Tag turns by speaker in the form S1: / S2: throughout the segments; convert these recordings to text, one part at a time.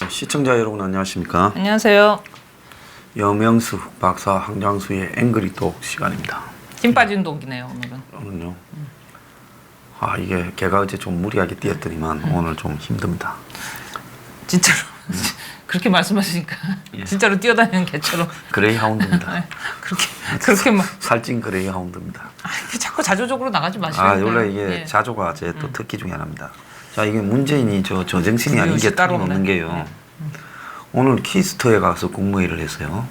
S1: 시청자 여러분 안녕하십니까?
S2: 안녕하세요.
S1: 여명수 박사 황장수의 앵그리톡 시간입니다.
S2: 힘 빠진 독이네요 오늘은.
S1: 오늘요. 이게 걔가 어제 좀 무리하게 뛰었더니만 오늘 좀 힘듭니다.
S2: 진짜로 그렇게 말씀하시니까 진짜로 뛰어다니는 개처럼.
S1: 그레이하운드입니다.
S2: 그렇게 막
S1: 살찐 그레이하운드입니다.
S2: 자꾸 자조적으로 나가지 마시고.
S1: 원래 이게 자조가 제 또 특기 중에 하나입니다. 자, 이게 문재인이 저정신이 아닌 게
S2: 따로
S1: 없는 게요. 오늘 키스터에 가서 국무회의를 했어요.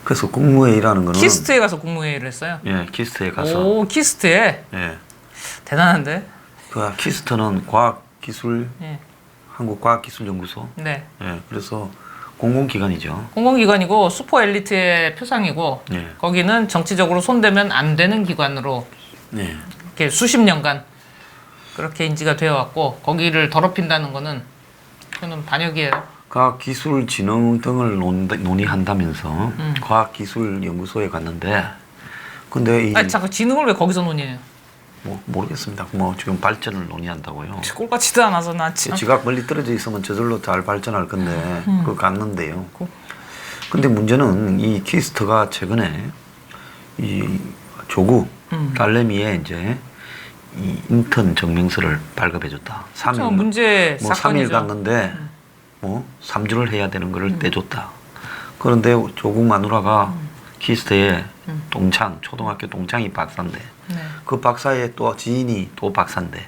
S1: 그래서 국무회의라는 거는
S2: 키스트에 가서 국무회의를 했어요.
S1: 예, 키스터에 가서.
S2: 오, 키스트에.
S1: 예.
S2: 대단한데.
S1: 그 키스터는 과학기술
S2: 예.
S1: 한국과학기술연구소.
S2: 네.
S1: 예, 그래서 공공기관이죠.
S2: 공공기관이고 슈퍼 엘리트의 표상이고
S1: 예.
S2: 거기는 정치적으로 손대면 안 되는 기관으로
S1: 예.
S2: 이렇게 수십 년간 그렇게 인지가 되어 왔고 거기를 더럽힌다는 거는 저는 반역이에요.
S1: 과학기술진흥 등을 논의한다면서 과학기술연구소에 갔는데 근데
S2: 아니 잠깐 진흥을 왜 거기서 논의해요?
S1: 모르겠습니다. 지금 발전을 논의한다고요.
S2: 꼴같지도 않아서 나 참.
S1: 지각 멀리 떨어져 있으면 저절로 잘 발전할 건데 그거 갔는데요. 근데 문제는 이 키스터가 최근에 이 조국 딸내미의 이제 이 인턴 증명서를 발급해줬다. 3일
S2: 문제
S1: 3일
S2: 사건이죠.
S1: 갔는데 3주를 해야 되는 거를 떼줬다. 그런데 조국 마누라가 키스터의 동창, 초등학교 동창이 박사인데
S2: 네.
S1: 그 박사의 또 지인이 또 박사인데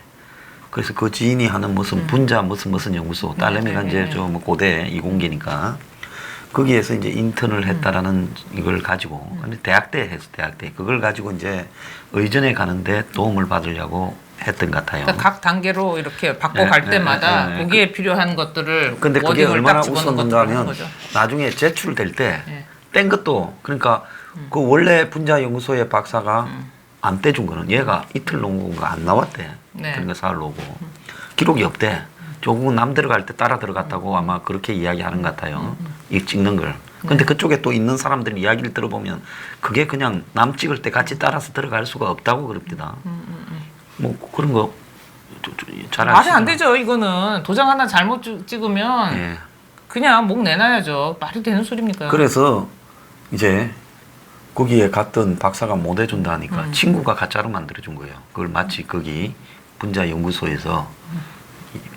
S1: 그래서 그 지인이 하는 무슨 분자 무슨 연구소 딸내미가 이제 고대 이공계니까 거기에서 이제 인턴을 했다라는 이걸 가지고 근데 대학대 그걸 가지고 이제 의전에 가는데 도움을 받으려고 했던 것 같아요.
S2: 그러니까 각 단계로 이렇게 바꿔갈 때마다 거기에 필요한 것들을
S1: 근데 그게 얼마나
S2: 딱 집어넣은
S1: 웃었는가
S2: 것들을 하는
S1: 하면
S2: 거죠.
S1: 나중에 제출될 때 뗀 것도 그러니까 그 원래 분자 연구소의 박사가 안 떼준 거는 얘가 이틀 논문가 안 나왔대.
S2: 네.
S1: 그러니까 사흘 오고 기록이 없대. 조국은 남 들어갈 때 따라 들어갔다고 아마 그렇게 이야기하는 것 같아요. 이 찍는 걸. 근데 그쪽에 또 있는 사람들 이야기를 들어보면 그게 그냥 남 찍을 때 같이 따라서 들어갈 수가 없다고 그럽니다. 그런 거 잘 아시죠?
S2: 말이 안 되죠. 이거는 도장 하나 잘못 찍으면
S1: 예.
S2: 그냥 목 내놔야죠. 말이 되는 소리입니까?
S1: 그래서 이제 거기에 갔던 박사가 못 해준다 하니까 친구가 가짜로 만들어준 거예요. 그걸 마치 거기 분자 연구소에서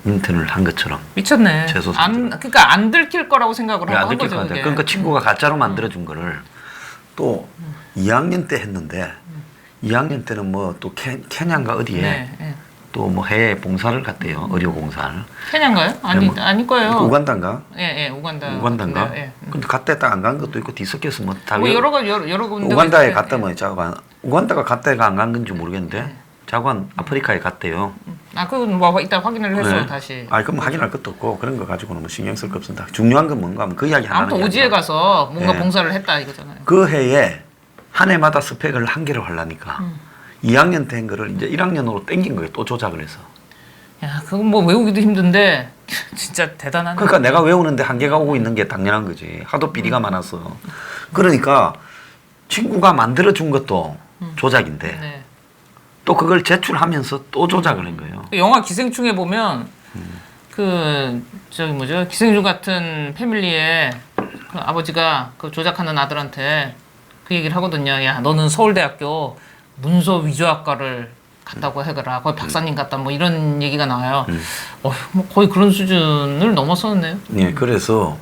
S1: 인턴을 한 것처럼.
S2: 미쳤네.
S1: 재소상으로.
S2: 그러니까 안 들킬 거라고 생각을 하고 한 거죠. 그게.
S1: 그러니까 친구가 가짜로 만들어준 거를 또 2학년 때 했는데 2학년 때는 또 케냐인가 어디에
S2: 네.
S1: 또 해외 봉사를 갔대요. 의료 봉사를.
S2: 케냐인가요? 아닐 거예요.
S1: 우간다인가?
S2: 예, 우간다.
S1: 우간다인가?
S2: 예.
S1: 근데 갔다 안 간 것도 있고 뒤섞여서
S2: 여러 군데.
S1: 우간다에 갔다면 자관 우간다가 갔다가 안 간 건지 모르겠는데 자관 아프리카에 갔대요.
S2: 그건 이따 확인을 해서 다시.
S1: 그럼 확인할 것도 없고 그런 거 가지고는 신경 쓸 거 없습니다. 중요한 건 뭔가 하면 그 이야기 하나는.
S2: 아무튼 오지에 가서 뭔가 봉사를 했다 이거잖아요.
S1: 그 해에 한 해마다 스펙을 한 개를 하려니까 2학년 때 한 거를 이제 1학년으로 땡긴 거예요. 또 조작을 해서.
S2: 야, 그건 외우기도 힘든데 진짜 대단한.
S1: 그러니까 내가 외우는데 한계가 오고 있는 게 당연한 거지. 하도 비리가 많아서. 그러니까 친구가 만들어준 것도 조작인데
S2: 네.
S1: 또 그걸 제출하면서 또 조작을 한 거예요.
S2: 영화 기생충에 보면 기생충 같은 패밀리에 그 아버지가 그 조작하는 아들한테 그 얘기를 하거든요. 야, 너는 서울대학교 문서 위조학과를 갔다고 해거라. 거의 박사님 같다. 이런 얘기가 나와요. 거의 그런 수준을 넘어섰네요.
S1: 네, 그래서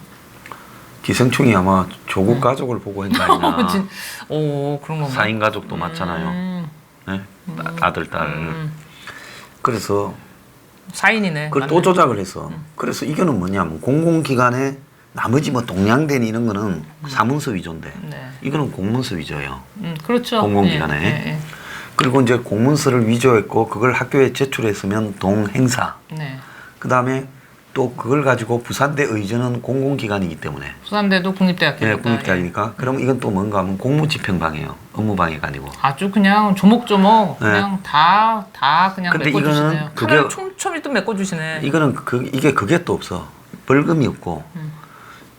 S1: 기생충이 아마 조국 가족을 보고 한 거 아니냐.
S2: 그런 건가?
S1: 4인 가족도 많잖아요. 네? 아들, 딸. 그래서
S2: 4인이네.
S1: 그걸 또 조작을 해서. 그래서 이거는 뭐냐면 공공기관에 나머지 동양대니 이런 거는 사문서 위조인데 이거는 공문서 위조예요.
S2: 그렇죠.
S1: 공공기관에. 그리고 이제 공문서를 위조했고 그걸 학교에 제출했으면 동행사. 그 다음에 또 그걸 가지고 부산대 의전은 공공기관이기 때문에
S2: 부산대도 국립대학교니까.
S1: 예, 국립대학이니까 그럼 이건 또 뭔가 하면 공무집행방해요. 업무방해가 아니고.
S2: 아주 그냥 조목조목
S1: 네.
S2: 그냥 다 그냥
S1: 근데
S2: 메꿔주시네요.
S1: 이거는
S2: 칼을
S1: 그게-
S2: 촘촘히 또 메꿔주시네.
S1: 이거는 그게 또 없어. 벌금이 없고
S2: 음.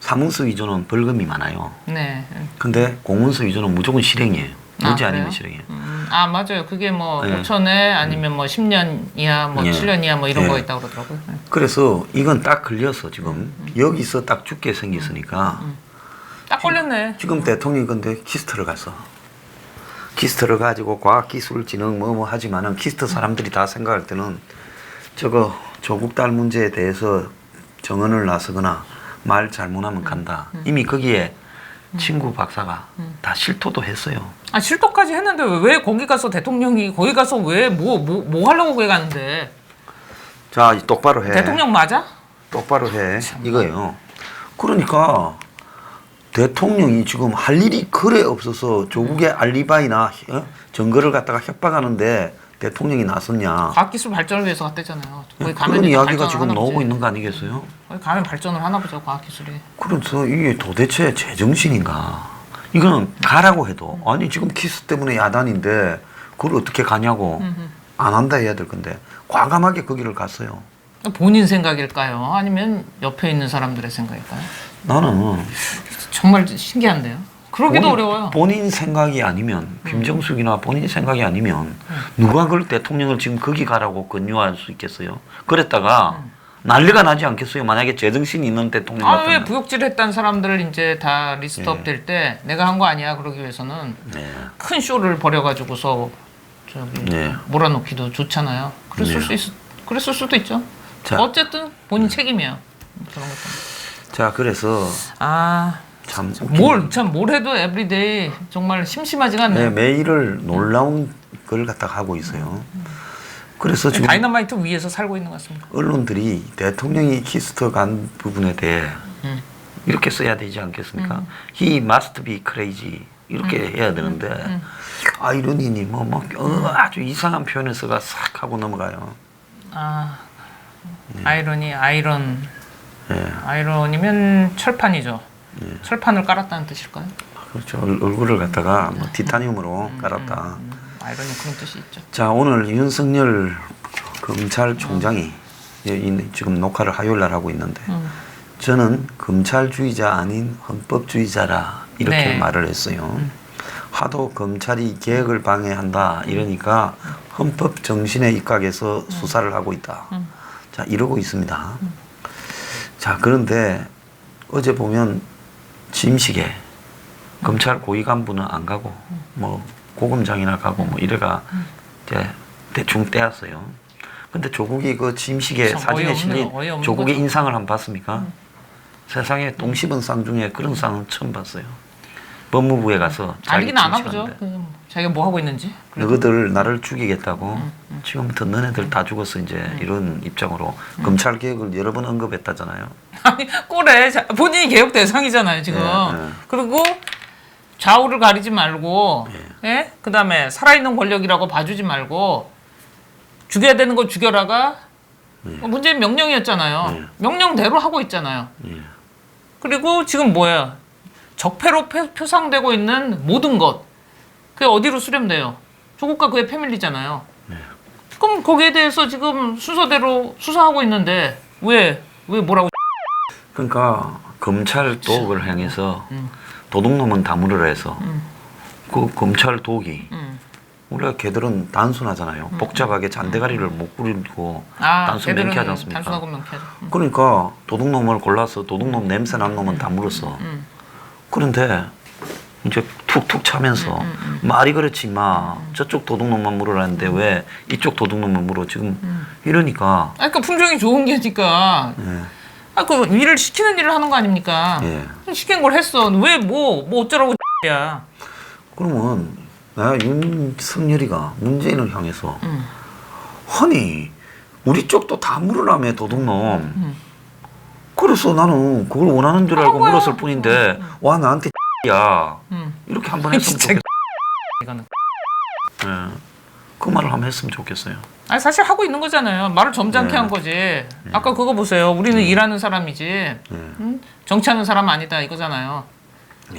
S1: 사문서 위조는 벌금이 많아요.
S2: 네.
S1: 근데 공문서 위조는 무조건 실행이에요. 무죄 아니면
S2: 그래요?
S1: 실행이에요.
S2: 아 맞아요. 그게 뭐
S1: 네.
S2: 5천에 아니면 뭐 10년 이하 뭐
S1: 예.
S2: 7년 이하 뭐 이런
S1: 예.
S2: 거 있다고 그러더라고요. 네.
S1: 그래서 이건 딱 걸려서 지금 여기서 딱 죽게 생겼으니까
S2: 딱 걸렸네.
S1: 지금 대통령이 근데 키스트를 갔어. 키스트를 가지고 과학기술진흥 뭐 하지만은 키스트 사람들이 다 생각할 때는 저거 조국 딸 문제에 대해서 정언을 나서거나 말 잘못하면 간다. 이미 거기에 친구 박사가 다 실토도 했어요.
S2: 아 실토까지 했는데 왜 거기 가서 대통령이 거기 가서 왜 뭐 하려고 거기 가는데?
S1: 자, 똑바로 해.
S2: 대통령 맞아?
S1: 똑바로 해. 이거예요. 그러니까 대통령이 지금 할 일이 그래 없어서 조국의 알리바이나 증거를 갖다가 협박하는데 대통령이 나섰냐.
S2: 과학기술 발전을 위해서 갔대잖아요. 거기 가면
S1: 그런
S2: 이제
S1: 이야기가
S2: 발전을
S1: 지금
S2: 하나
S1: 나오고
S2: 보지.
S1: 있는 거 아니겠어요?
S2: 거기 가면 발전을 하나 보죠. 과학기술이.
S1: 그래서 이게 도대체 제정신인가? 이거는 가라고 해도 아니 지금 키스 때문에 야단인데 그걸 어떻게 가냐고 안 한다 해야 될 건데 과감하게 거기를 갔어요.
S2: 본인 생각일까요? 아니면 옆에 있는 사람들의 생각일까요?
S1: 나는
S2: 정말 신기한데요. 그러기도 어려워요.
S1: 본인 생각이 아니면 김정숙이나 본인 생각이 아니면 누가 그걸 대통령을 지금 거기 가라고 권유할 수 있겠어요? 그랬다가 난리가 나지 않겠어요? 만약에 제정신이 있는 대통령
S2: 아 왜
S1: 같으면.
S2: 부역질했다는 사람들 이제 다 리스트업 될 때 내가 한 거 아니야 그러기 위해서는
S1: 네.
S2: 큰 쇼를 벌여가지고서 저기
S1: 네.
S2: 몰아놓기도 좋잖아요. 그랬을 수도 있죠.
S1: 자.
S2: 어쨌든 본인 책임이에요. 그런 것도.
S1: 자, 그래서
S2: 아,
S1: 참
S2: 뭘 해도 에브리데이 정말 심심하지가
S1: 네,
S2: 않네요.
S1: 매일을 놀라운 걸 갖다가 하고 있어요. 그래서 지금
S2: 다이너마이트 위에서 살고 있는 것 같습니다.
S1: 언론들이 대통령이 키스터 간 부분에 대해 이렇게 써야 되지 않겠습니까? He must be crazy 이렇게 해야 되는데 아이러니니 아주 이상한 표현을 써가 싹 하고 넘어가요.
S2: 아,
S1: 네.
S2: 아이러니면 철판이죠. 철판을 깔았다는 뜻일까요?
S1: 그렇죠. 얼굴을 갖다가 뭐 티타늄으로 깔았다.
S2: 아이러니 그런 뜻이 있죠.
S1: 자, 오늘 윤석열 검찰총장이 지금 녹화를 화요일 날 하고 있는데 저는 검찰주의자 아닌 헌법주의자라 이렇게
S2: 네.
S1: 말을 했어요. 하도 검찰이 개혁을 방해한다 이러니까 헌법 정신에 입각해서 수사를 하고 있다. 자, 이러고 있습니다. 자, 그런데 어제 보면 짐식에 검찰 고위 간부는 안 가고 뭐 고검장이나 가고 뭐 이래가 이제 대충 떼었어요. 근데 조국이 그 짐식에
S2: 참
S1: 사진에 실린
S2: 어이없는
S1: 조국의
S2: 거죠.
S1: 인상을 한번 봤습니까? 세상에 똥 씹은 쌍 중에 그런 쌍은 처음 봤어요. 법무부에 가서 자기
S2: 알긴 안 하보죠.
S1: 칭찬하는데
S2: 자기가 뭐 하고 있는지.
S1: 너희들 나를 죽이겠다고 지금부터 너네들 다 죽었어 이제 이런 입장으로 검찰 개혁을 여러 번 언급했다잖아요.
S2: 아니 꼴에 본인이 개혁 대상이잖아요 지금.
S1: 네.
S2: 그리고 좌우를 가리지 말고, 예? 그다음에 살아있는 권력이라고 봐주지 말고 죽여야 되는 거 죽여라가 문재인 명령이었잖아요.
S1: 네.
S2: 명령대로 하고 있잖아요.
S1: 예.
S2: 그리고 지금 뭐야? 적폐로 표상되고 있는 모든 것 그게 어디로 수렴돼요? 조국과 그의 패밀리잖아요. 그럼 거기에 대해서 지금 순서대로 수사하고 있는데 왜 뭐라고?
S1: 그러니까 검찰 도읍을 향해서 도둑놈은 다물으라 해서 그 검찰 도기 우리가 걔들은 단순하잖아요. 복잡하게 잔대가리를 못 부리고 단순
S2: 걔들은
S1: 명쾌하지 않습니까?
S2: 단순하고 명쾌하죠.
S1: 그러니까 도둑놈을 골라서 도둑놈 냄새 난 놈은 다 물었어. 그런데 이제 툭툭 차면서 말이 그렇지 마 저쪽 도둑놈만 물으라는데 왜 이쪽 도둑놈만 물어 지금 이러니까
S2: 그러니까 품종이 좋은 게니까. 그 일을 시키는 일을 하는 거 아닙니까?
S1: 예.
S2: 시킨 걸 했어. 왜 뭐 어쩌라고 야.
S1: 그러면 나 윤석열이가 문재인을 향해서 아니 우리 쪽도 다 물으라며 도둑놈 그래서 나는 그걸 원하는 줄 알고
S2: 거야.
S1: 물었을 뿐인데 와 나한테 야 이렇게 한 번 했으면
S2: 진짜
S1: 좋겠다.
S2: 이거는.
S1: 예. 그 말을 한번 했으면 좋겠어요.
S2: 아니 사실 하고 있는 거잖아요. 말을 점잖게
S1: 네.
S2: 한 거지. 아까 그거 보세요. 우리는 일하는 사람이지 정치하는 사람 아니다 이거잖아요.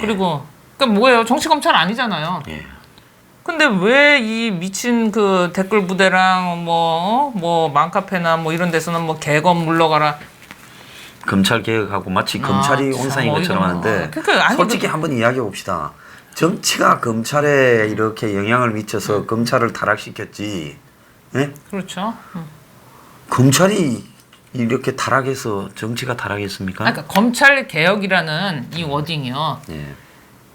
S2: 그리고 그러니까 뭐예요? 정치 검찰 아니잖아요.
S1: 예.
S2: 근데 왜 이 미친 그 댓글 부대랑 뭐 맘카페나 뭐 이런 데서는 뭐 개검 물러가라.
S1: 검찰 개혁하고 마치 검찰이
S2: 참
S1: 온상인 것처럼
S2: 어이가
S1: 하는데
S2: 그러니까 아니,
S1: 솔직히 한번 이야기해 봅시다. 정치가 검찰에 이렇게 영향을 미쳐서 검찰을 타락시켰지. 예?
S2: 그렇죠.
S1: 검찰이 이렇게 타락해서 정치가 타락했습니까?
S2: 그러니까 검찰 개혁이라는 이 워딩이요.
S1: 예.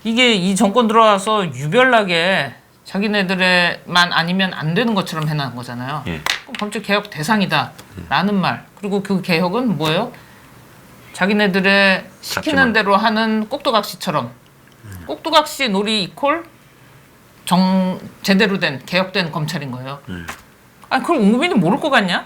S2: 이게 이 정권 들어와서 유별나게 자기네들에만 아니면 안 되는 것처럼 해놓은 거잖아요.
S1: 예.
S2: 그럼 검찰 개혁 대상이다라는 말. 그리고 그 개혁은 뭐예요? 자기네들의 시키는
S1: 작지만.
S2: 대로 하는 꼭두각시처럼 꼭두각시 놀이 이콜 제대로 된 개혁된 검찰인 거예요. 아니 그걸 국민이 모를 것 같냐?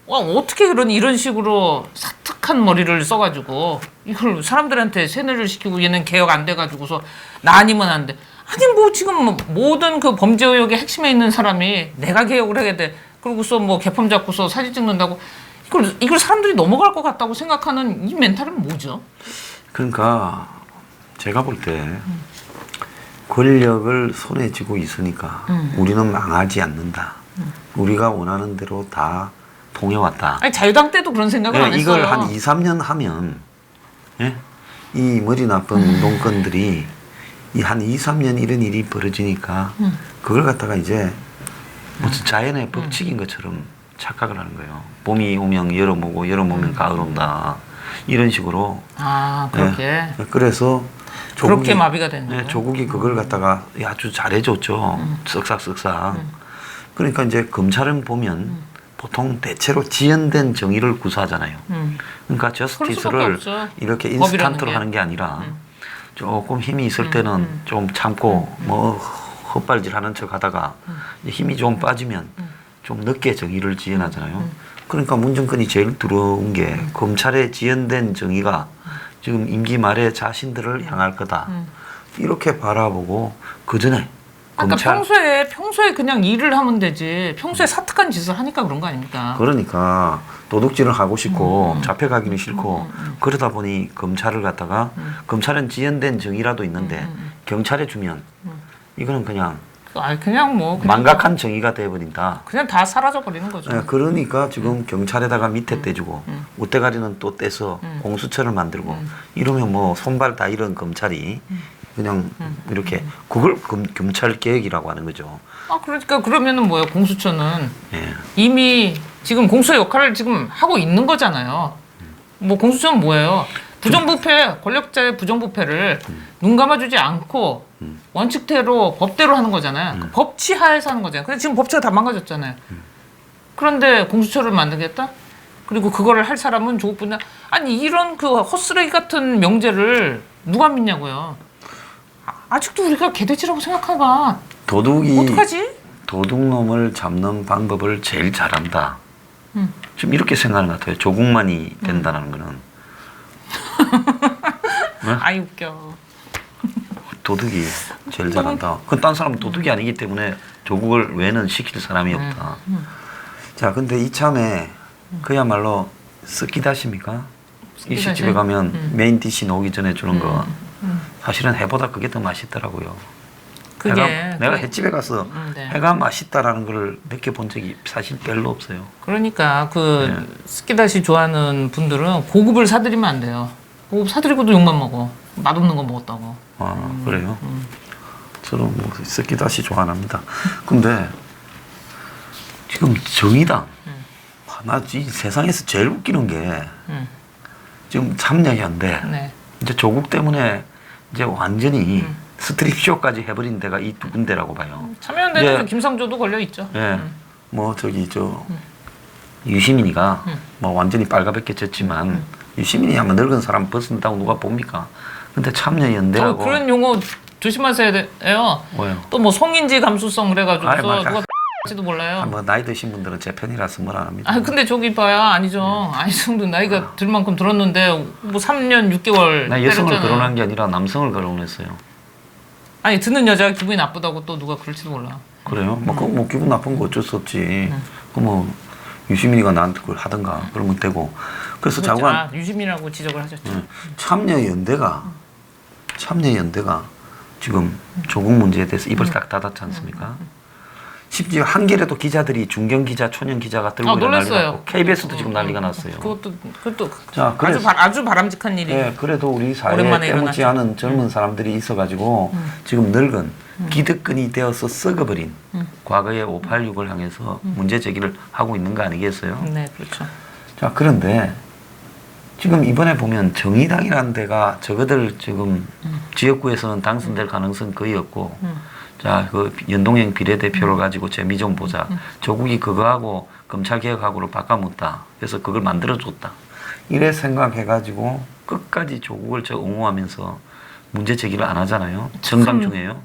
S2: 와 어떻게 이런 식으로 사특한 머리를 써가지고 이걸 사람들한테 세뇌를 시키고 얘는 개혁 안 돼가지고서 나 아니면 안 돼. 아니 뭐 지금 모든 그 범죄 의혹의 핵심에 있는 사람이 내가 개혁을 해야 돼. 그러고서 뭐 개펌 잡고서 사진 찍는다고 이걸 사람들이 넘어갈 것 같다고 생각하는 이 멘탈은 뭐죠?
S1: 그러니까 제가 볼 때 권력을 손에 쥐고 있으니까 우리는 망하지 않는다. 우리가 원하는 대로 다 통해왔다.
S2: 아니 자유당 때도 그런 생각을 안 했어요.
S1: 이걸 한 2, 3년 하면 예? 이 머리 나쁜 운동권들이 이 한 2, 3년 이런 일이 벌어지니까 그걸 갖다가 이제 무슨 자연의 법칙인 것처럼 착각을 하는 거예요. 봄이 오면 여름 오고 여름 오면 가을 온다. 이런 식으로.
S2: 아 그렇게.
S1: 예. 그래서
S2: 그렇게 마비가 되는 거예요.
S1: 조국이 그걸 갖다가 아주 잘해줬죠. 쓱싹쓱싹. 그러니까 이제 검찰은 보면 보통 대체로 지연된 정의를 구사하잖아요. 그러니까 저스티스를
S2: 없죠.
S1: 이렇게
S2: 법이라는
S1: 인스턴트로
S2: 게.
S1: 하는 게 아니라 조금 힘이 있을 때는 좀 참고 뭐 헛발질하는 척하다가 힘이 좀 빠지면 좀 늦게 정의를 지연하잖아요. 그러니까 문정권이 제일 두려운 게 검찰의 지연된 정의가 지금 임기 말에 자신들을 향할 거다. 이렇게 바라보고 그 전에
S2: 그러니까
S1: 검찰
S2: 평소에 그냥 일을 하면 되지. 평소에 사특한 짓을 하니까 그런 거 아닙니까?
S1: 그러니까 도둑질을 하고 싶고 잡혀가기는 싫고 그러다 보니 검찰을 갖다가 검찰은 지연된 정의라도 있는데 경찰에 주면 이거는 그냥
S2: 아니 그냥 뭐 그냥,
S1: 망각한 정의가 돼버린다.
S2: 그냥 다 사라져 버리는 거죠.
S1: 예, 그러니까 지금 경찰에다가 밑에 떼주고 웃대가리는 또 떼서 공수처를 만들고 이러면 뭐 손발 다 잃은 검찰이 그냥 이렇게 그걸 검찰 개혁이라고 하는 거죠.
S2: 아 그러니까 그러면은 뭐예요? 공수처는
S1: 예.
S2: 이미 지금 공수처 역할을 지금 하고 있는 거잖아요. 뭐 공수처는 뭐예요? 부정부패 권력자의 부정부패를 눈 감아주지 않고 원칙대로 법대로 하는 거잖아요. 그 법치하에서 하는 거잖아요. 근데 지금 법치가 다 망가졌잖아요. 그런데 공수처를 만들겠다? 그리고 그거를 할 사람은 조국뿐이야. 아니 이런 그 헛쓰레기 같은 명제를 누가 믿냐고요. 아직도 우리가 개돼지라고 생각하가.
S1: 도둑이
S2: 어떡하지?
S1: 도둑놈을 잡는 방법을 제일 잘한다. 지금 이렇게 생각하는 것 같아요. 조국만이 된다는 거는.
S2: 아이 웃겨.
S1: 도둑이 제일 잘한다. 그건 딴 사람은 도둑이 아니기 때문에 조국을 외는 시킬 사람이 없다. 자, 근데 이참에 그야말로 스키다시입니까? 일식집에 가면 메인 디시 나오기 전에 주는 거 사실은 해보다 그게 더 맛있더라고요.
S2: 그게
S1: 내가 횟집에 가서
S2: 네.
S1: 회가 맛있다라는 걸 느껴본 적이 사실 별로 없어요.
S2: 그러니까 그 스키다시 좋아하는 분들은 고급을 사드리면 안 돼요. 고급 사드리고도 욕만 먹어. 맛없는 거 먹었다고.
S1: 아, 그래요? 저는 뭐 스키다시 좋아합니다. 근데 지금 정의당 나 이 세상에서 제일 웃기는 게 지금 참여연대
S2: 네.
S1: 이제 조국 때문에 이제 완전히 스트립쇼까지 해버린 데가 이 두 군데라고 봐요.
S2: 참여연대는
S1: 이제-
S2: 김상조도 걸려 있죠.
S1: 예, 뭐 저기 저 유시민이가 뭐 완전히 빨갛게 졌지만 유시민이 한번 늙은 사람 벗은다고 누가 봅니까? 근데 참여연대하고
S2: 그런 용어 조심하셔야 돼요.
S1: 뭐요?
S2: 또 뭐 성인지 감수성 그래가지고
S1: 아이, 맞아.
S2: 누가 지도 몰라요.
S1: 뭐 나이 드신 분들은 제 편이라서 뭘 안 합니다.
S2: 아 근데 저기 봐야 아니죠. 아니 정도 나이가 들 만큼 들었는데 뭐 3년 6개월
S1: 나 여성을
S2: 때렸잖아요.
S1: 결혼한 게 아니라 남성을 결혼했어요.
S2: 아니 듣는 여자가 기분이 나쁘다고 또 누가 그럴지도 몰라.
S1: 그래요? 뭐 기분 나쁜 거 어쩔 수 없지. 그뭐 유시민이가 나한테 그걸 하든가 그러면 되고. 그래서 장관
S2: 유시민이라고 지적을 하셨죠.
S1: 참여연대가 지금 조국 문제에 대해서 입을 딱 닫았지 않습니까? 심지어 한겨레도 기자들이 중견 기자, 초년 기자가 들고 일어난 난리가
S2: 놀랐어요.
S1: 났고 KBS도 지금 난리가 났어요.
S2: 그것도
S1: 자,
S2: 아주 바람직한 일이.
S1: 네, 그래도 우리 사회에
S2: 오랜만에
S1: 때묻지
S2: 일어났죠.
S1: 않은 젊은 사람들이 있어가지고 지금 늙은 기득권이 되어서 썩어버린 과거의 586을 향해서 문제 제기를 하고 있는 거 아니겠어요?
S2: 네, 그렇죠.
S1: 자, 그런데 지금 이번에 보면 정의당이라는 데가 저거들 지금 지역구에서는 당선될 가능성 거의 없고 자, 그 연동형 비례대표를 가지고 재미 좀 보자. 조국이 그거하고 검찰개혁하고를 바꿔먹다. 그래서 그걸 만들어줬다. 이래 생각해가지고 끝까지 조국을 옹호하면서 문제 제기를 안 하잖아요. 정당 중에요.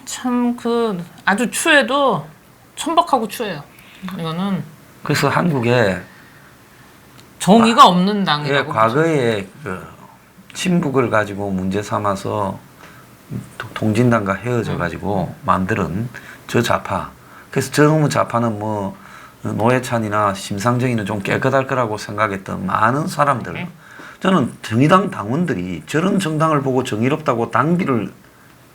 S2: 참 그 아주 추해도 천박하고 추해요. 이거는
S1: 그래서 한국에
S2: 정의가 없는 당이라고.
S1: 과거에 그 친북을 가지고 문제 삼아서 통진당과 헤어져 가지고 만드는 저 좌파. 그래서 저놈의 좌파는 뭐 노회찬이나 심상정이는 좀 깨끗할 거라고 생각했던 많은 사람들. 저는 정의당 당원들이 저런 정당을 보고 정의롭다고 당비를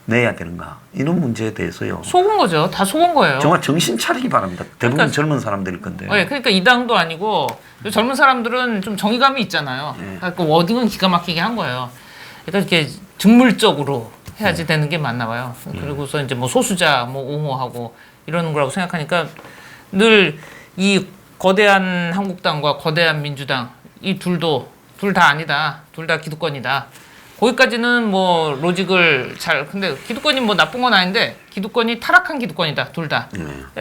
S1: 내야 되는가 이런 문제에 대해서요.
S2: 속은 거죠. 다 속은 거예요.
S1: 정말 정신 차리기 바랍니다. 대부분
S2: 그러니까,
S1: 젊은 사람들일 건데.
S2: 네, 그러니까 이 당도 아니고 젊은 사람들은 좀 정의감이 있잖아요. 그러니까 워딩은 기가 막히게 한 거예요. 그러니까 이렇게 직물적으로 해야지 되는 게 맞나 봐요. 그리고서 이제 뭐 소수자 뭐 옹호하고 이러는 거라고 생각하니까 늘 이 거대한 한국당과 거대한 민주당 이 둘 다 아니다. 둘 다 기득권이다. 거기까지는 뭐 로직을 근데 기득권이 뭐 나쁜 건 아닌데 기득권이 타락한 기득권이다. 둘 다.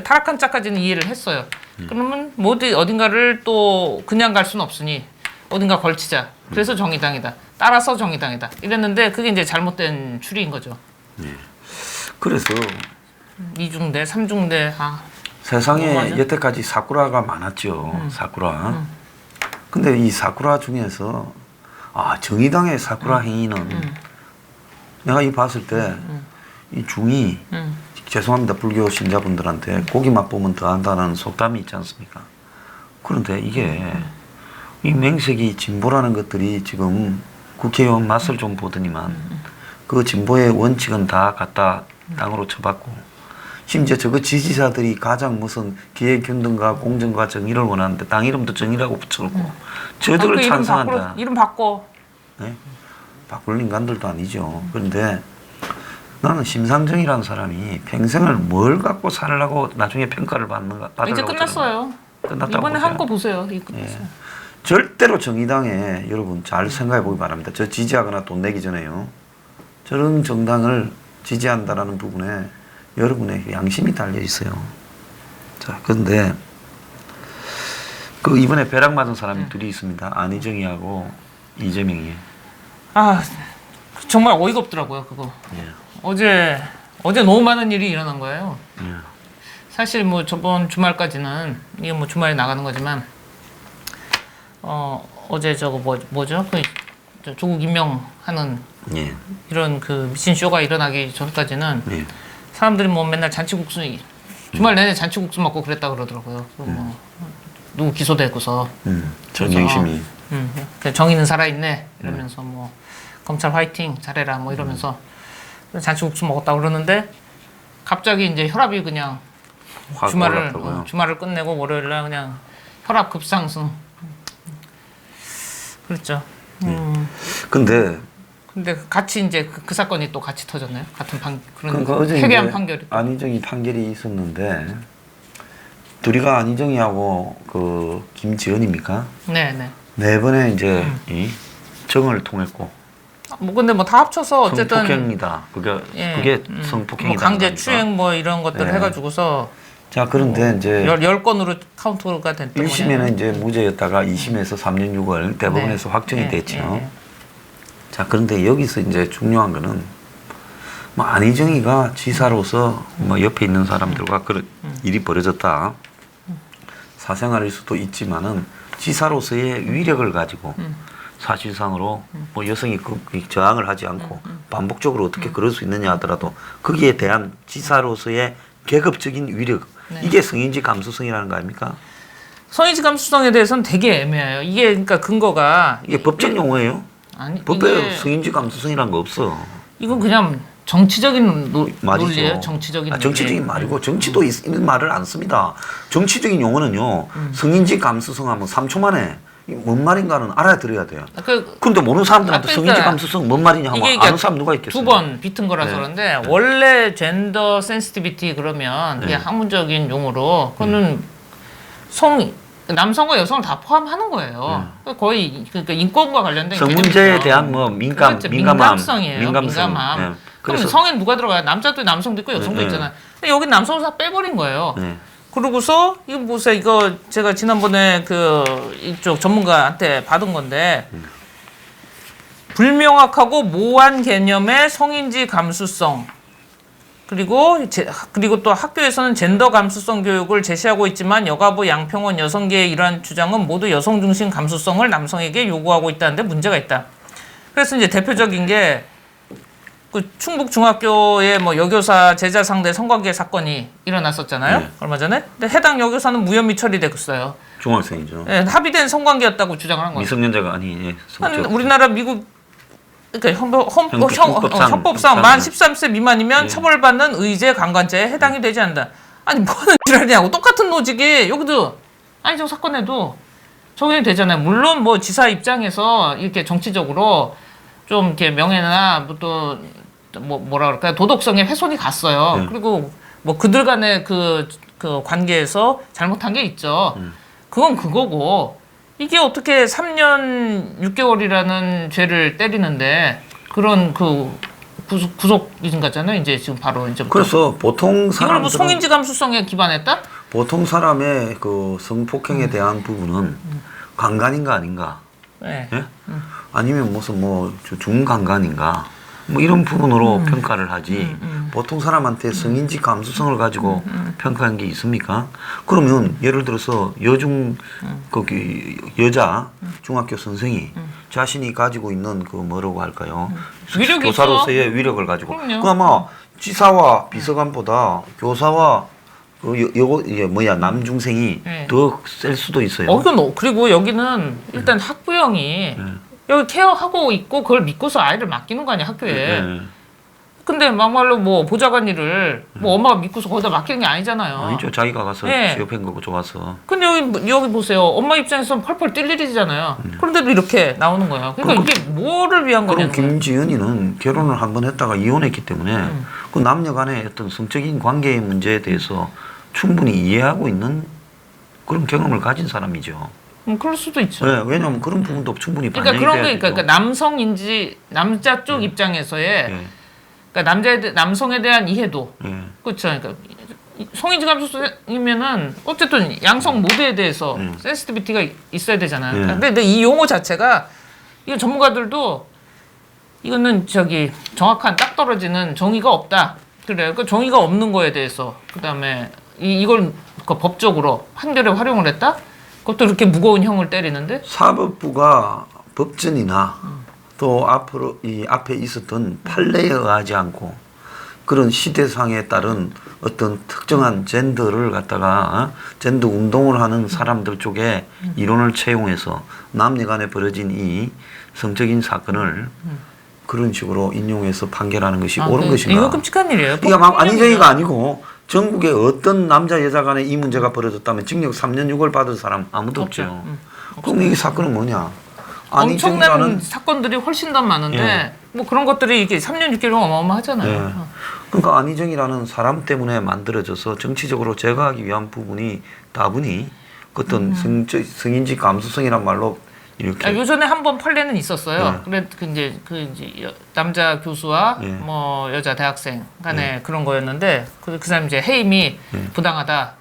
S2: 타락한 짝까지는 이해를 했어요. 그러면 뭐 어딘가를 또 그냥 갈 수는 없으니 어딘가 걸치자. 그래서 정의당이다. 따라서 정의당이다. 이랬는데 그게 이제 잘못된 추리인 거죠.
S1: 그래서
S2: 2중대, 3중대
S1: 세상에 여태까지 사쿠라가 많았죠. 사쿠라. 근데 이 사쿠라 중에서 정의당의 사쿠라 행위는 내가 이 봤을 때 이 중이 죄송합니다. 불교 신자분들한테 고기 맛보면 더한다는 속담이 있지 않습니까? 그런데 이게 이 맹색이 진보라는 것들이 지금 국회의원 맛을 좀 보더니만 그 진보의 원칙은 다 갖다 땅으로 쳐박고 심지어 저거 지지자들이 가장 무슨 기회균등과 공정과 정의를 원하는데 당 이름도 정의라고 붙여놓고 저들을 찬성한다.
S2: 이름 바꿔.
S1: 네? 바꿀 인간들도 아니죠. 그런데 나는 심상정이라는 사람이 평생을 뭘 갖고 살려고 나중에 평가를 받으려고
S2: 이제 끝났어요.
S1: 끝났다고
S2: 이번에
S1: 보세요.
S2: 한 거 보세요. 이거 끝났어요.
S1: 예. 절대로 정의당에 여러분 잘 생각해 보기 바랍니다. 저 지지하거나 돈 내기 전에요. 저런 정당을 지지한다라는 부분에 여러분의 양심이 달려 있어요. 자, 그런데 그 이번에 벼락 맞은 사람이 둘이 있습니다. 안희정이하고 이재명이.
S2: 정말 어이가 없더라고요. 그거.
S1: 예.
S2: 어제 너무 많은 일이 일어난 거예요.
S1: 예.
S2: 사실 뭐 저번 주말까지는 이게 뭐 주말에 나가는 거지만 어제 저거 뭐죠? 그 조국 임명하는
S1: 예.
S2: 이런 그 미친 쇼가 일어나기 전까지는
S1: 예.
S2: 사람들이 뭐 맨날 잔치국수 주말 내내 잔치국수 먹고 그랬다 그러더라고요. 뭐 누구 기소되고서
S1: 전영심이.
S2: 정의는 살아있네 이러면서 뭐 검찰 화이팅 잘해라 뭐 이러면서 잔치국수 먹었다 그러는데 갑자기 이제 혈압이 그냥
S1: 확 올랐다고요?
S2: 주말을 끝내고 월요일날 그냥 혈압 급상승. 그렇죠.
S1: 근데
S2: 같이 이제 그 사건이 또 같이 터졌나요? 같은 그런
S1: 그러니까 어제
S2: 회개한
S1: 이제
S2: 판결이.
S1: 안희정이 판결이 있었는데 둘이가 안희정이하고 그 김지연입니까?
S2: 네네.
S1: 네 번에 이제 이 정을 통했고.
S2: 뭐 근데 뭐 다 합쳐서 어쨌든
S1: 성폭행이다. 그게 성폭행이다.
S2: 뭐 강제 추행 뭐 이런 것들
S1: 네.
S2: 해가지고서.
S1: 자, 그런데 이제
S2: 10건으로 카운트가 됐던
S1: 1심에는 이제 무죄였다가 2심에서 3년 6월 대법원에서 확정이 됐죠. 자, 그런데 여기서 이제 중요한 거는 뭐 안희정이가 지사로서 뭐 옆에 있는 사람들과 그런 일이 벌어졌다. 사생활일 수도 있지만은 지사로서의 위력을 가지고 사실상으로 뭐 여성이 저항을 하지 않고 반복적으로 어떻게 그럴 수 있느냐 하더라도 거기에 대한 지사로서의 계급적인 위력
S2: 네.
S1: 이게 성인지 감수성이라는 거 아닙니까?
S2: 성인지 감수성에 대해서는 되게 애매해요. 이게 그러니까 근거가
S1: 이게 법적 용어예요.
S2: 아니
S1: 법에
S2: 이게
S1: 성인지 감수성이라는 거 없어.
S2: 이건 그냥 정치적인
S1: 말이죠.
S2: 논리예요. 정치적인 논리.
S1: 정치적인 말이고 정치도 있는 말을 안 씁니다. 정치적인 용어는요. 성인지 감수성 하면 3초 만에 이게 뭔 말인가는 알아들어야 돼요. 근데 모르는 사람들한테
S2: 그러니까
S1: 성인지 감수성 뭔 말이냐 하면
S2: 이게
S1: 아는 사람 누가 있겠어요.
S2: 두 번 비튼 거라서
S1: 네.
S2: 그런데 원래 젠더 센시티비티 그러면 이게
S1: 네.
S2: 학문적인 용어로 그거는 남성과 여성을 다 포함하는 거예요. 거의 그러니까 인권과 관련된
S1: 성문제에
S2: 개념이죠.
S1: 대한 뭐
S2: 그렇죠.
S1: 민감함,
S2: 민감성이에요.
S1: 민감성.
S2: 민감함.
S1: 네.
S2: 그럼
S1: 그래서
S2: 성엔 누가 들어가요? 남자도 남성도 있고 여성도
S1: 네.
S2: 있잖아요. 근데 여기 남성을 다 빼버린 거예요.
S1: 네.
S2: 그러고서 이거 보세요. 이거 제가 지난번에 그 이쪽 전문가한테 받은 건데 불명확하고 모호한 개념의 성인지 감수성 그리고 또 학교에서는 젠더 감수성 교육을 제시하고 있지만 여가부 양평원 여성계의 이러한 주장은 모두 여성 중심 감수성을 남성에게 요구하고 있다는데 문제가 있다. 그래서 이제 대표적인 게 그 충북 중학교에 뭐 여교사 제자 상대 성관계 사건이 일어났었잖아요.
S1: 네.
S2: 얼마 전에. 근데 해당 여교사는 무혐의 처리됐어요.
S1: 중학생이죠.
S2: 예, 합의된 성관계였다고 주장을 한 거예요.
S1: 미성년자가 아니 예, 성적.
S2: 우리나라 미국 그러니까
S1: 형법상
S2: 헌법상 만 13세 미만이면
S1: 예.
S2: 처벌받는 의제 강간죄에 해당이 되지 않는다. 아니 뭐는 지랄이냐고. 똑같은 로직이 여기도 안희정 사건에도 적용이 되잖아요. 물론 뭐 지사 입장에서 이렇게 정치적으로 좀 이렇게 명예나 또 뭐라 그럴까요? 도덕성에 훼손이 갔어요.
S1: 네.
S2: 그리고 뭐 그들 간의 그 관계에서 잘못한 게 있죠. 그건 그거고 이게 어떻게 3년 6개월이라는 죄를 때리는데 그런 그 구속인 거잖아요. 이제 지금 바로 이제
S1: 그래서 보통
S2: 이걸 뭐
S1: 사람들은
S2: 성인지 감수성에 기반했다?
S1: 보통 사람의 그 성폭행에 대한 부분은 강간인가 아닌가?
S2: 네.
S1: 예? 아니면 무슨 뭐 중강간인가? 뭐 이런 부분으로 평가를 하지. 보통 사람한테 성인지 감수성을 가지고 평가한 게 있습니까? 그러면 예를 들어서 거기 여자 중학교 선생이 자신이 가지고 있는 그 뭐라고 할까요?
S2: 위력이
S1: 교사로서의 위력을 가지고.
S2: 그럼요.
S1: 그 아마 지사와 비서관보다 교사와 이게 남중생이
S2: 네.
S1: 더 셀 수도 있어요.
S2: 그리고 여기는 일단 학부형이 여기 케어하고 있고 그걸 믿고서 아이를 맡기는 거 아니야 학교에.
S1: 네.
S2: 근데 막말로 뭐 보좌관 일을 뭐 엄마가 믿고서 거기다 맡기는 게 아니잖아요.
S1: 아니죠. 자기가 가서
S2: 네.
S1: 취업한 거고 좋아서.
S2: 근데 여기 보세요. 엄마 입장에서는 펄펄 뛸 일이잖아요. 그런데도 이렇게 나오는 거예요. 그러니까 이게 뭐를 위한
S1: 그럼
S2: 거냐는 거예요.
S1: 김지은이는 결혼을 한 번 했다가 이혼했기 때문에 그 남녀 간의 어떤 성적인 관계의 문제에 대해서 충분히 이해하고 있는 그런 경험을 가진 사람이죠.
S2: 그럴 수도 있죠.
S1: 네, 왜냐하면 그런 부분도 충분히
S2: 그러니까
S1: 반영이
S2: 그런
S1: 돼야
S2: 게
S1: 되죠.
S2: 그러니까 남성인지 남자 쪽 입장에서의
S1: 예,
S2: 그러니까 남성에 대한 이해도
S1: 예.
S2: 그렇죠. 그러니까 성인지 감수성이면은 어쨌든 양성 모두에 대해서 센시티비티가 있어야 되잖아요.
S1: 예.
S2: 근데 이 용어 자체가 이건 전문가들도 이거는 정확한 딱 떨어지는 정의가 없다. 그래요. 그 정의가 없는 거에 대해서 그다음에 이걸 그 법적으로 판결에 활용을 했다. 그것도 이렇게 무거운 형을 때리는데
S1: 사법부가 법전이나 또 앞으로 이 앞에 있었던 판례에 의하지 않고 그런 시대상에 따른 어떤 특정한 젠더를 갖다가 젠더 운동을 하는 사람들 쪽에 이론을 채용해서 남녀간에 벌어진 이 성적인 사건을 그런 식으로 인용해서 판결하는 것이 옳은 것인가?
S2: 이거 끔찍한 일이에요.
S1: 이게 막 안희정이가 아니고 전국에 어떤 남자 여자 간에 이 문제가 벌어졌다면 징역 3년 6월 받은 사람 아무도 없죠. 그럼 이게 사건은 뭐냐?
S2: 엄청난 사건들이 훨씬 더 많은데
S1: 예.
S2: 뭐 그런 것들이 이게 3년 6개월은 어마어마하잖아요.
S1: 예. 그러니까 안희정이라는 사람 때문에 만들어져서 정치적으로 제거하기 위한 부분이 다분히 어떤 성인지 감수성이란 말로 이렇게
S2: 요전에 한번 판례는 있었어요.
S1: 예.
S2: 그래 이제 남자 교수와
S1: 예.
S2: 뭐 여자 대학생 간에 그런 거였는데 그 사람 이제 해임이 부당하다.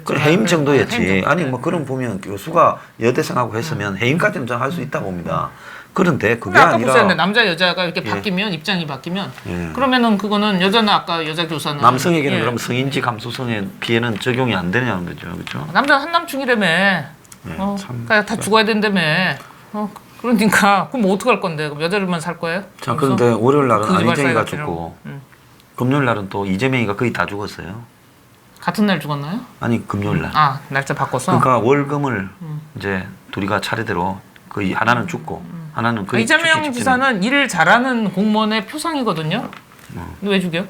S1: 그 해임 정도였지.
S2: 해임 정도.
S1: 아니 뭐 그런 보면 교수가 여대생하고 했으면 해임까지는 저는 할 수 있다 봅니다. 그런데 그게
S2: 아까
S1: 아니라
S2: 보셨는데 남자 여자가 이렇게 바뀌면 입장이 바뀌면
S1: 예.
S2: 그러면은 그거는 여자는 아까 여자 교사는
S1: 남성에게는
S2: 예.
S1: 그럼 성인지 감수성의 피해는 적용이 안 되냐는 거죠, 그렇죠?
S2: 남자 한남충이라며.
S1: 참.
S2: 그러니까 다 죽어야 된다며. 그러니까 그럼 뭐 어떡할 건데? 그럼 여자들만 살 거예요?
S1: 자 그런데 월요일 날은
S2: 그
S1: 안희정이가
S2: 유발사회가
S1: 죽고 금요일 날은 또 이재명이가 거의 다 죽었어요.
S2: 같은 날 죽었나요?
S1: 아니 금요일 날.
S2: 아 날짜 바꿔서.
S1: 그러니까 월금을 이제 둘이가 차례대로 거의 하나는 죽고 하나는 거의
S2: 이재명
S1: 죽기 직전에.
S2: 지사는 일 잘하는 공무원의 표상이거든요. 근데 왜 죽여?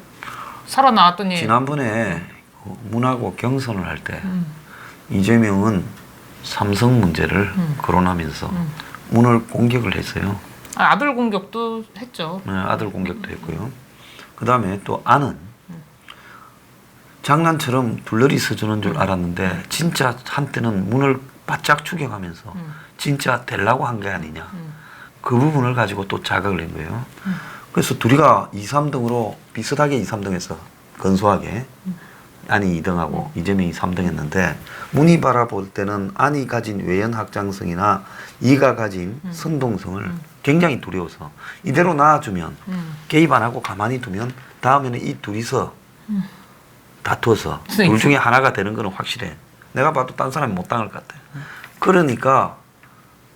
S2: 살아나왔더니
S1: 지난번에 그 문하고 경선을 할 때 이재명은 삼성 문제를 거론하면서 문을 공격을 했어요.
S2: 아들 공격도 했죠.
S1: 네, 아들 공격도 했고요. 그 다음에 또 아는 장난처럼 둘러리 서주는 줄 알았는데 진짜 한때는 문을 바짝 추격하면서 진짜 되려고 한 게 아니냐. 그 부분을 가지고 또 자각을 한 거예요. 그래서 둘이가 2, 3등으로 비슷하게 2, 3등에서 건소하게 안이 2등하고 이재명이 3등 했는데 문이 바라볼 때는 안이 가진 외연 확장성이나 이가 가진 선동성을 굉장히 두려워서 이대로 놔주면 개입 안 하고 가만히 두면 다음에는 이 둘이서 다투어서 둘 중에 하나가 되는 거는 확실해. 내가 봐도 딴 사람이 못 당할 것 같아. 그러니까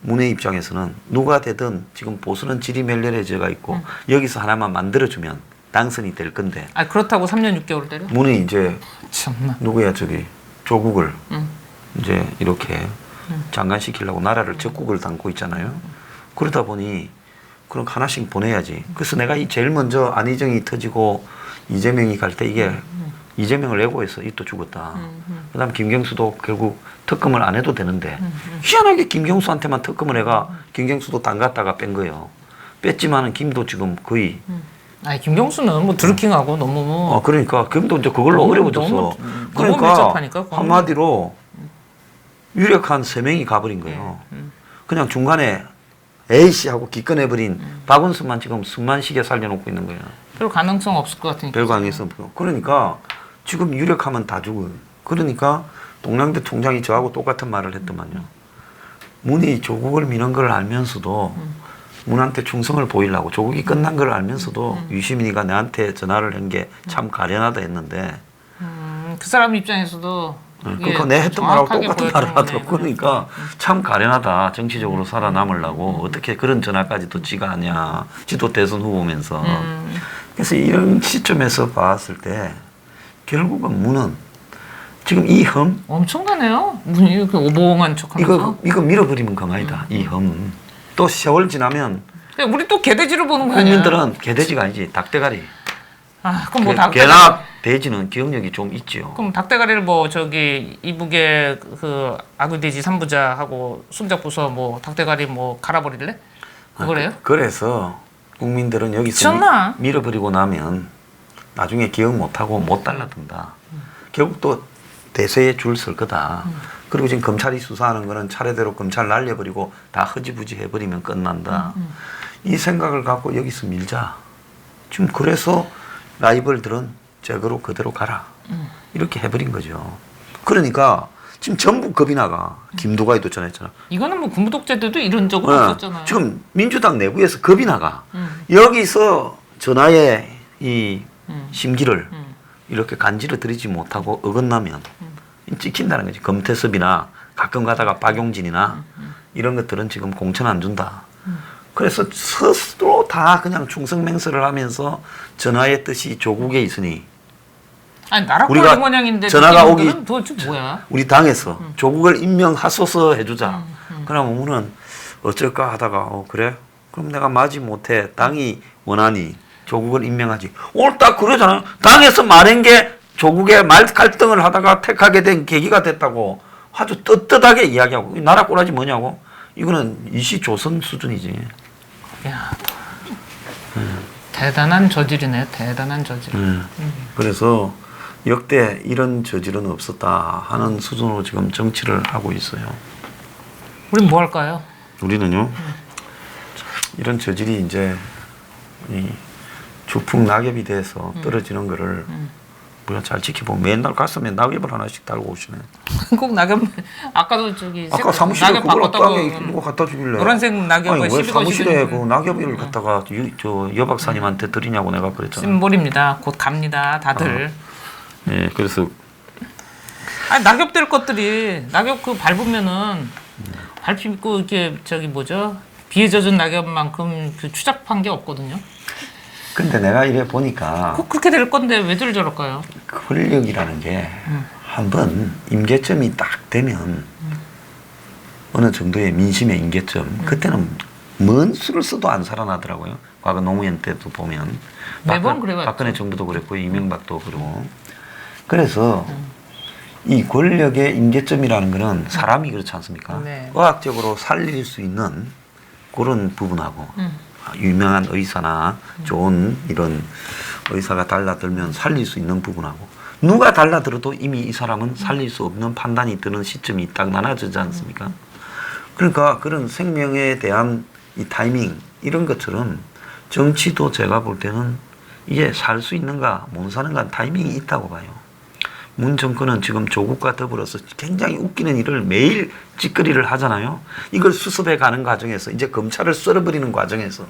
S1: 문의 입장에서는 누가 되든 지금 보수는 지리멸렬해져가 있고 여기서 하나만 만들어주면 당선이 될 건데.
S2: 아 그렇다고 3년 6개월 때려?
S1: 문이 이제
S2: 참나.
S1: 누구야 저기 조국을 이제 이렇게 장관시키려고 나라를 적국을 담고 있잖아요. 그러다 보니 그럼 하나씩 보내야지. 그래서 내가 이 제일 먼저 안희정이 터지고 이재명이 갈 때 이게 이재명을 애고해서 이 또 죽었다. 그다음 김경수도 결국 특검을 안 해도 되는데 희한하게 김경수한테만 특검을 해가 김경수도 담갔다가 뺀 거예요. 뺐지만은 김도 지금 거의
S2: 아니 김경수는 뭐 드루킹하고 너무 뭐
S1: 그러니까 김도 이제 그걸로
S2: 너무,
S1: 어려워졌어.
S2: 너무
S1: 그러니까
S2: 밀접하니까, 그건.
S1: 한마디로 유력한 3명이 가버린 거예요. 그냥 중간에 A씨 하고 기권해버린 박원순만 지금 숨만 쉬게 살려놓고 있는 거예요.
S2: 별 가능성 없을 것 같으니까.
S1: 별 가능성 없고. 그러니까 지금 유력하면 다 죽어요. 그러니까 동양대 총장이 저하고 똑같은 말을 했더만요. 문이 조국을 미는 걸 알면서도 문한테 충성을 보이려고 조국이 끝난 걸 알면서도 유시민이가 내한테 전화를 한 게 참 가련하다 했는데
S2: 그 사람 입장에서도
S1: 그러니까 내 했던 말하고 똑같은 말을
S2: 거네.
S1: 하더라고. 그러니까 참 가련하다. 정치적으로 살아남으려고 어떻게 그런 전화까지도 지가 하냐. 지도 대선 후보면서. 그래서 이런 시점에서 봤을 때 결국은 문은 지금 이 흠
S2: 엄청나네요. 문이 이렇게 오봉한 척하면서.
S1: 이거 밀어버리면 그만이다. 이 흠. 또 세월 지나면
S2: 우리 또 개돼지로 보는 거 아니야?
S1: 국민들은 개돼지가 아니지 닭대가리.
S2: 아 그럼 뭐
S1: 개나
S2: 닭대가리.
S1: 돼지는 기억력이 좀 있지요.
S2: 그럼 닭대가리를 뭐 저기 이북의 그 아구돼지 3부자하고 손잡 부서 뭐 닭대가리 뭐 갈아버릴래? 그거래요?
S1: 그래서 국민들은 여기서
S2: 미쳤나?
S1: 밀어버리고 나면 나중에 기억 못하고 못 달라든다. 결국 또 대세에 줄 설 거다. 그리고 지금 검찰이 수사하는 거는 차례대로 검찰 날려버리고 다 허지부지 해버리면 끝난다. 이 생각을 갖고 여기서 밀자. 지금 그래서 라이벌들은 저거로 그대로 가라. 이렇게 해버린 거죠. 그러니까 지금 전부 겁이 나가. 김두관이도 전했잖아.
S2: 이거는 뭐 군부독재 때도 이런 적은 없었잖아요.
S1: 지금 민주당 내부에서 겁이 나가. 여기서 전하의 이 심기를 이렇게 간지러 들이지 못하고 어긋나면 찍힌다는 거지. 검태섭이나 가끔 가다가 박용진이나 이런 것들은 지금 공천 안 준다. 그래서 스스로 다 그냥 충성맹설을 하면서 전하의 뜻이 조국에 있으니
S2: 아니 나라꼴
S1: 우리가
S2: 모양인데
S1: 전화가 오기
S2: 도대체 뭐야?
S1: 우리 당에서 조국을 임명하소서 해주자. 그러면 우리는 어쩔까 하다가 그래? 그럼 내가 마지 못해. 당이 원하니 조국을 임명하지. 오늘 딱 그러잖아요. 당에서 말한 게 조국의 말 갈등을 하다가 택하게 된 계기가 됐다고 아주 떳떳하게 이야기하고 나라 꼬라지 뭐냐고. 이거는 이시조선 수준이지.
S2: 야, 대단한 저질이네. 대단한 저질.
S1: 그래서 역대 이런 저질은 없었다 하는 수준으로 지금 정치를 하고 있어요.
S2: 우린 뭐 할까요?
S1: 우리는요. 이런 저질이 이제 이 주풍 낙엽이 돼서 떨어지는 거를 우리가 잘 지켜보면 맨날 가슴에 낙엽을 하나씩 달고 오시네.
S2: 꼭 낙엽 아까도 저기
S1: 아까 사무실에
S2: 낙엽
S1: 그걸
S2: 바꿨다고
S1: 땅에 누가 갖다 주길래
S2: 노란색 낙엽을
S1: 아니 왜
S2: 12거
S1: 사무실에 그 낙엽을 갖다가 저 여박사님한테 드리냐고 내가 그랬잖아.
S2: 심볼입니다. 곧 갑니다. 다들.
S1: 예, 그래서
S2: 아니 낙엽 될 것들이 낙엽 그 밟으면은 밟히고 이렇게 저기 뭐죠? 비에 젖은 낙엽만큼 그 추잡한 게 없거든요.
S1: 근데 내가 이래 보니까
S2: 그렇게 될 건데 왜들 저럴까요?
S1: 권력이라는 게 한번 임계점이 딱 되면 어느 정도의 민심의 임계점 그때는 뭔 수를 써도 안 살아나더라고요. 과거 노무현 때도 보면
S2: 매번 그래왔죠.
S1: 박근혜 정부도 그랬고 이명박도 그러고 그래서 이 권력의 임계점이라는 거는 사람이 그렇지 않습니까?
S2: 네.
S1: 의학적으로 살릴 수 있는 그런 부분하고 유명한 의사나 좋은 이런 의사가 달라들면 살릴 수 있는 부분하고 누가 달라들어도 이미 이 사람은 살릴 수 없는 판단이 드는 시점이 딱 나눠지지 않습니까? 그러니까 그런 생명에 대한 이 타이밍 이런 것처럼 정치도 제가 볼 때는 이게 살 수 있는가 못 사는가 타이밍이 있다고 봐요. 문 정권은 지금 조국과 더불어서 굉장히 웃기는 일을 매일 찌꺼리를 하잖아요. 이걸 수습해 가는 과정에서 이제 검찰을 썰어버리는 과정에서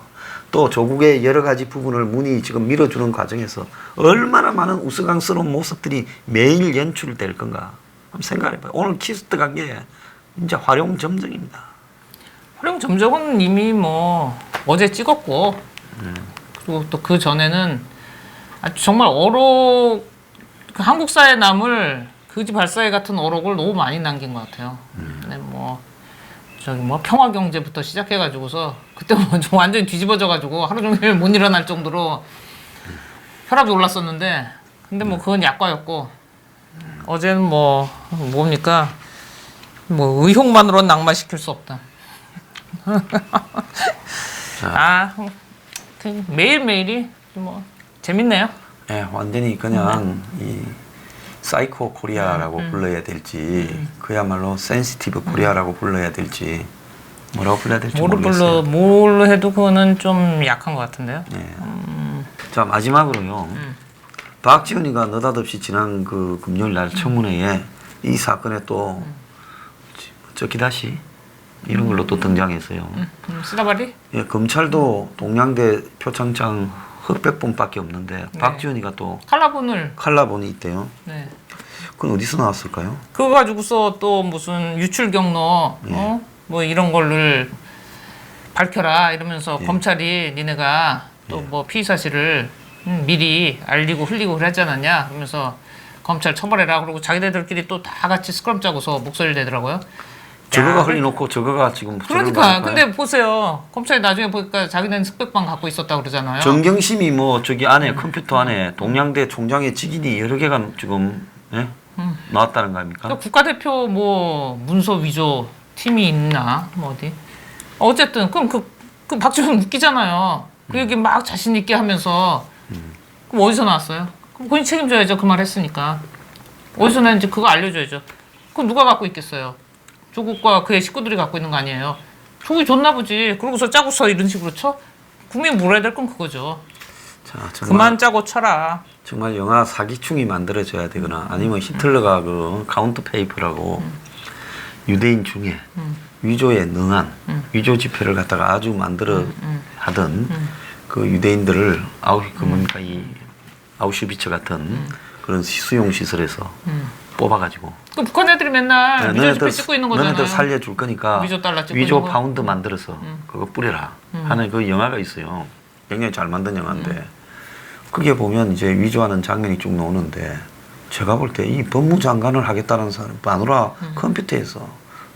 S1: 또 조국의 여러 가지 부분을 문이 지금 밀어주는 과정에서 얼마나 많은 우스꽝스러운 모습들이 매일 연출될 건가 한번 생각해봐요. 오늘 키스트 간 게 이제 활용점정입니다.
S2: 활용점정은 이미 뭐 어제 찍었고 그리고 또 그 전에는 아주 정말 어록 그 한국 사회에 남을 거지 발사회 같은 어록을 너무 많이 남긴 것 같아요. 근데 뭐 저기 뭐 평화 경제부터 시작해가지고서 그때 뭐 좀 완전히 뒤집어져가지고 하루 종일 못 일어날 정도로 혈압이 올랐었는데 근데 뭐 그건 약과였고 어제는 뭐 뭡니까 뭐 의혹만으로는 낙마시킬 수 없다. 그 매일매일이 뭐 재밌네요.
S1: 네, 완전히 그냥 이 사이코 코리아라고 불러야 될지 그야말로 센시티브 코리아라고 불러야 될지 뭐라고 불러야 될지 모르겠어요.
S2: 뭘로 해도 그거는 좀 약한 것 같은데요.
S1: 네. 자 마지막으로요. 박지원이가 느닷없이 지난 그 금요일 날 청문회에 이 사건에 또 저기다시 이런 걸로 또 등장했어요.
S2: 쓰다바리?
S1: 예, 검찰도 동양대 표창장 흑백본밖에 없는데
S2: 네.
S1: 박지원이가 또
S2: 칼라본을
S1: 칼라본이 있대요.
S2: 네.
S1: 그건 어디서 나왔을까요?
S2: 그거 가지고서 또 무슨 유출 경로 뭐 이런 거를 밝혀라 이러면서 검찰이 니네가 또 뭐 피의 사실을 미리 알리고 흘리고 그러지 않았냐 그러면서 검찰 처벌해라 그러고 자기네들끼리 또 다 같이 스크럼 짜고서 목소리를 내더라고요.
S1: 저거가 흘려놓고 저거가 지금
S2: 그러니까 근데 보세요 검찰이 나중에 보니까 자기네는 흑백방 갖고 있었다 그러잖아요.
S1: 정경심이 뭐 저기 안에 컴퓨터 안에 동양대 총장의 직인이 여러 개가 지금 예? 나왔다는 거 아닙니까?
S2: 그러니까 국가대표 뭐 문서 위조 팀이 있나 뭐 어디 어쨌든 그럼 그 박지원 웃기잖아요. 그 얘기 막 자신 있게 하면서 그럼 어디서 나왔어요? 그럼 본인 책임져야죠. 그 말 했으니까 어디서 나는지 그거 알려줘야죠. 그럼 누가 갖고 있겠어요? 조국과 그의 식구들이 갖고 있는 거 아니에요? 조국이 줬나 보지. 그러고서 짜고서 이런 식으로 쳐? 국민이 물어야 될 건 그거죠.
S1: 자, 정말,
S2: 그만 짜고 쳐라.
S1: 정말 영화 사기충이 만들어져야 되거나 아니면 히틀러가 그 카운트 페이퍼라고 유대인 중에 위조에 능한 위조 지폐를 갖다가 아주 만들어 하던 그 유대인들을 뭡니까 이 아우슈비츠 같은 그런 수용 시설에서 뽑아가지고
S2: 그 북한 애들이 맨날 위조 지폐 찍고 있는 거잖아요.
S1: 너네들 살려줄 거니까
S2: 위조 달러 찍고
S1: 위조
S2: 있는 거.
S1: 파운드 만들어서 그거 뿌려라 하는 그 영화가 있어요. 굉장히 잘 만든 영화인데 그게 보면 이제 위조하는 장면이 쭉 나오는데 제가 볼 때 이 법무장관을 하겠다는 사람 마누라 컴퓨터에서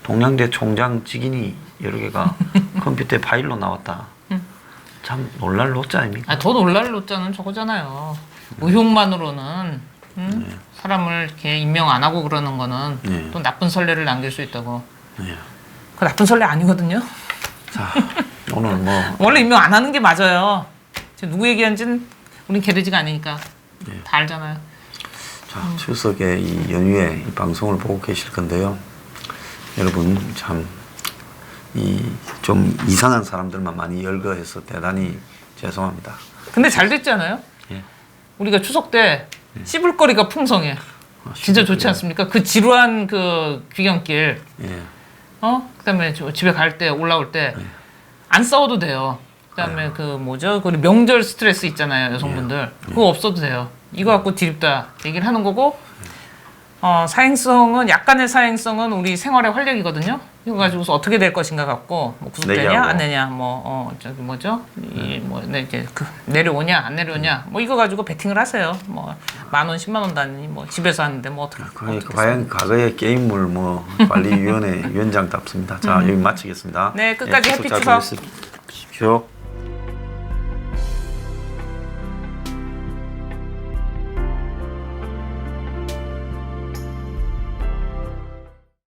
S1: 동양대 총장 직인이 여러 개가 컴퓨터에 파일로 나왔다. 참 놀랄 노자 아닙니까?
S2: 더 놀랄 노자는 저거잖아요. 의혹만으로는 사람을 이렇게 임명 안 하고 그러는 거는 또 나쁜 선례를 남길 수 있다고. 그 나쁜 선례 아니거든요.
S1: 자, 오늘 뭐
S2: 원래 임명 안 하는 게 맞아요. 지금 누구 얘기한지는 우린 게르지가 아니니까 다 알잖아요.
S1: 자, 추석에 이 연휴에 이 방송을 보고 계실 건데요. 여러분 참 이 좀 이상한 사람들만 많이 열거해서 대단히 죄송합니다.
S2: 근데 잘 됐지 않아요?
S1: 예.
S2: 우리가 추석 때 씹을 거리가 풍성해. 진짜 좋지 않습니까? 그 지루한 그 귀경길,
S1: 예.
S2: 그다음에 집에 갈 때 올라올 때 안 싸워도 돼요. 그다음에 그 뭐죠? 그 명절 스트레스 있잖아요, 여성분들. 그거 없어도 돼요. 이거 갖고 디립다 얘기를 하는 거고. 사행성은 약간의 사행성은 우리 생활의 활력이거든요. 이거 가지고서 어떻게 될 것인가 갖고 뭐 구속되냐
S1: 내기하고.
S2: 안 내냐 뭐 저기 뭐죠 이뭐 이제 그 내려오냐 안 내려오냐 뭐 이거 가지고 베팅을 하세요. 뭐 10,000원 10만 원 단위 뭐 집에서 하는데 뭐 어떻게
S1: 그러니까 과연 과거의 게임물 뭐 관리위원회 위원장답습니다. 자 여기 마치겠습니다.
S2: 네, 끝까지
S1: 예,
S2: 햇빛
S1: 계속 잘
S2: 추석.
S1: 보십시오.